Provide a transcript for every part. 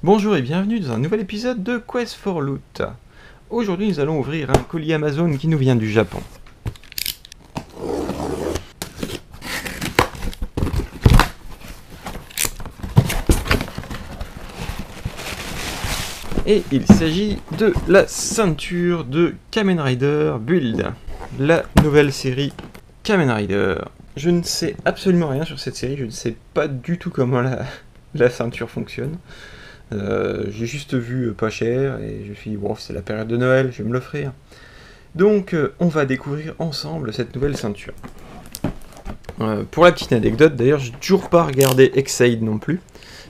Bonjour et bienvenue dans un nouvel épisode de Quest for Loot. Aujourd'hui nous allons ouvrir un colis Amazon qui nous vient du Japon. Et il s'agit de la ceinture de Kamen Rider Build, la nouvelle série Kamen Rider. Je ne sais absolument rien sur cette série, je ne sais pas du tout comment la ceinture fonctionne. J'ai juste vu pas cher et je me suis dit bon, c'est la période de Noël, je vais me l'offrir. Donc on va découvrir ensemble cette nouvelle ceinture. Pour la petite anecdote, d'ailleurs j'ai toujours pas regardé Ex-Aid non plus,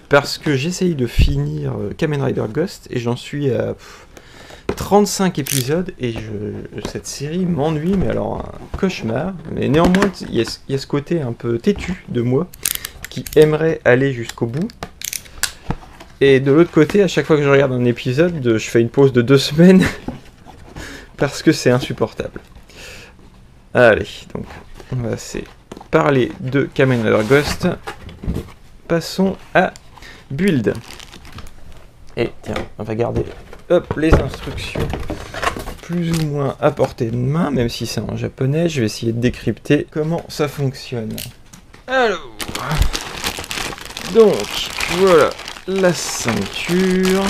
parce que j'essaye de finir Kamen Rider Ghost et j'en suis à 35 épisodes et cette série m'ennuie, mais alors un cauchemar. Mais néanmoins il y a ce côté un peu têtu de moi qui aimerait aller jusqu'au bout. Et de l'autre côté, à chaque fois que je regarde un épisode, je fais une pause de 2 semaines parce que c'est insupportable. Allez, donc on va parler de Kamen Rider Ghost. Passons à Build. Et tiens, on va garder les instructions plus ou moins à portée de main, même si c'est en japonais. Je vais essayer de décrypter comment ça fonctionne. Alors, donc voilà la ceinture.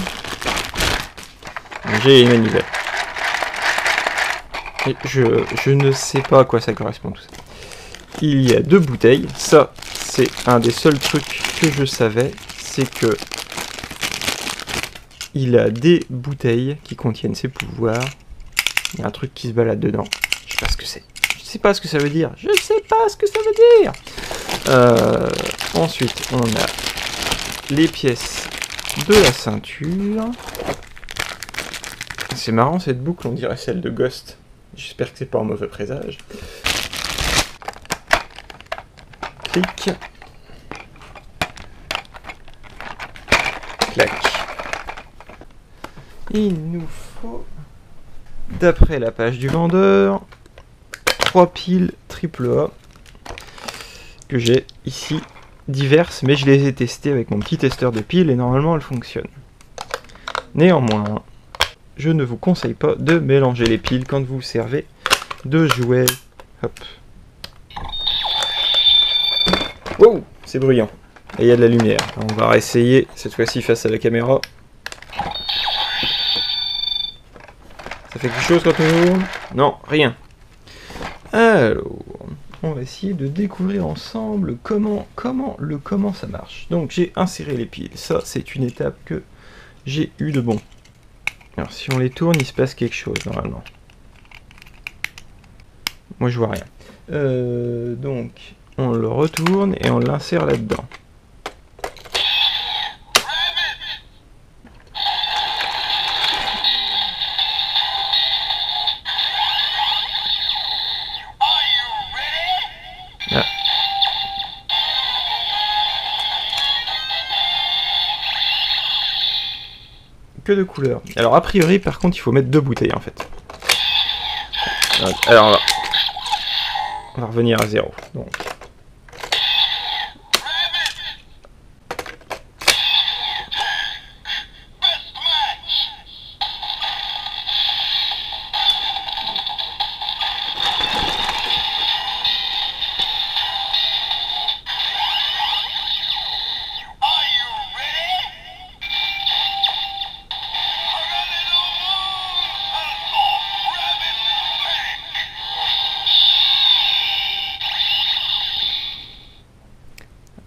J'ai les manivelles. Et je ne sais pas à quoi ça correspond tout ça. Il y a 2 bouteilles. Ça, c'est un des seuls trucs que je savais, c'est que il a des bouteilles qui contiennent ses pouvoirs. Il y a un truc qui se balade dedans. Je sais pas ce que c'est. Je sais pas ce que ça veut dire. Je sais pas ce que ça veut dire. Ensuite, on a les pièces de la ceinture. C'est marrant cette boucle, on dirait celle de Ghost. J'espère que c'est pas un mauvais présage. Clic. Clac. Il nous faut, d'après la page du vendeur, 3 piles AAA que j'ai ici, diverses, mais je les ai testées avec mon petit testeur de piles et normalement elles fonctionnent. Néanmoins, je ne vous conseille pas de mélanger les piles quand vous servez de jouets. Hop. Wow, c'est bruyant. Et il y a de la lumière. On va réessayer cette fois-ci face à la caméra. Ça fait quelque chose quand on ouvre? Non, rien. Alors, on va essayer de découvrir ensemble comment ça marche. Donc j'ai inséré les piles. Ça, c'est une étape que j'ai eu de bon. Alors si on les tourne, il se passe quelque chose normalement. Moi je vois rien. Donc on le retourne et on l'insère là-dedans. Ah. Que de couleurs. Alors a priori par contre il faut mettre 2 bouteilles en fait. Alors on va revenir à 0. Donc.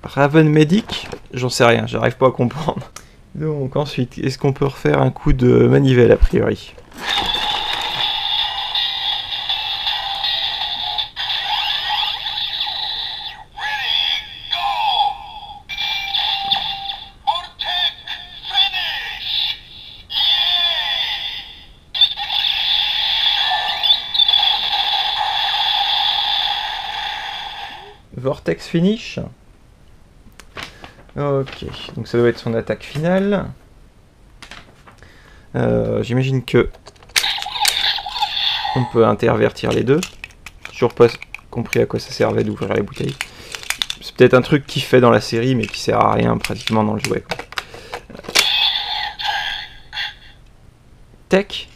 Raven Medic, j'en sais rien, j'arrive pas à comprendre. Donc ensuite, est-ce qu'on peut refaire un coup de manivelle a priori? Vortex Finish. Ok, donc ça doit être son attaque finale. J'imagine que on peut intervertir les deux. J'ai toujours pas compris à quoi ça servait d'ouvrir les bouteilles. C'est peut-être un truc qu'il fait dans la série, mais qui sert à rien pratiquement dans le jouet, quoi. Tech.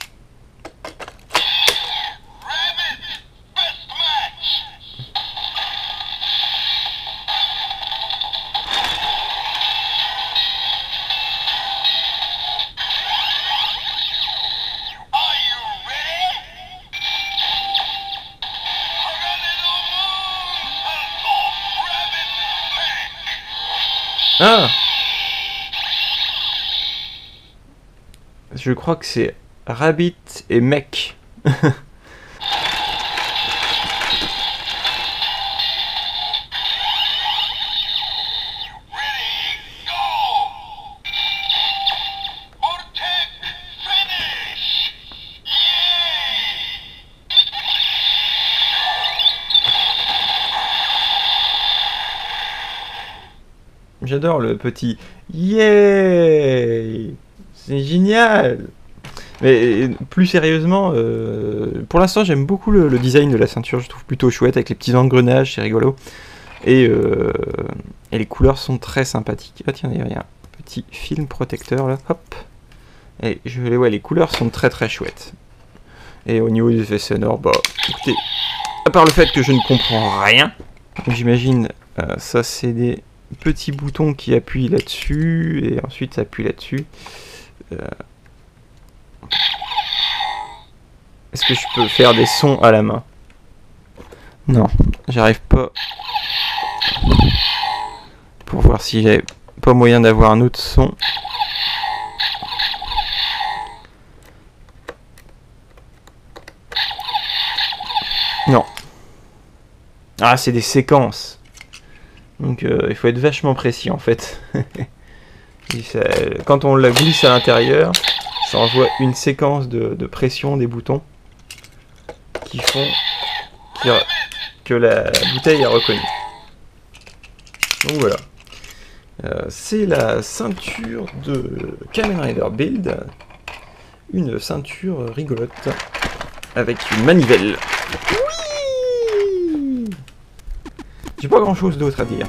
Ah! Je crois que c'est Rabbit et Mech. J'adore le petit yeah, c'est génial. Mais plus sérieusement, pour l'instant j'aime beaucoup le design de la ceinture, je trouve plutôt chouette avec les petits engrenages, c'est rigolo. Et les couleurs sont très sympathiques. Ah tiens, il y a un petit film protecteur là, hop. Et les couleurs sont très très chouettes. Et au niveau des effets sonores, bah écoutez, à part le fait que je ne comprends rien, j'imagine ça c'est des petits boutons qui appuient là-dessus et ensuite ça appuie là-dessus. Est-ce que je peux faire des sons à la main? Non, j'arrive pas. Pour voir si j'ai pas moyen d'avoir un autre son. Non. Ah, c'est des séquences. Donc il faut être vachement précis en fait. Quand on la glisse à l'intérieur, ça envoie une séquence de pression des boutons qui font que la bouteille est reconnue. Donc voilà. C'est la ceinture de Kamen Rider Build. Une ceinture rigolote avec une manivelle. Oui, j'ai pas grand chose d'autre à dire.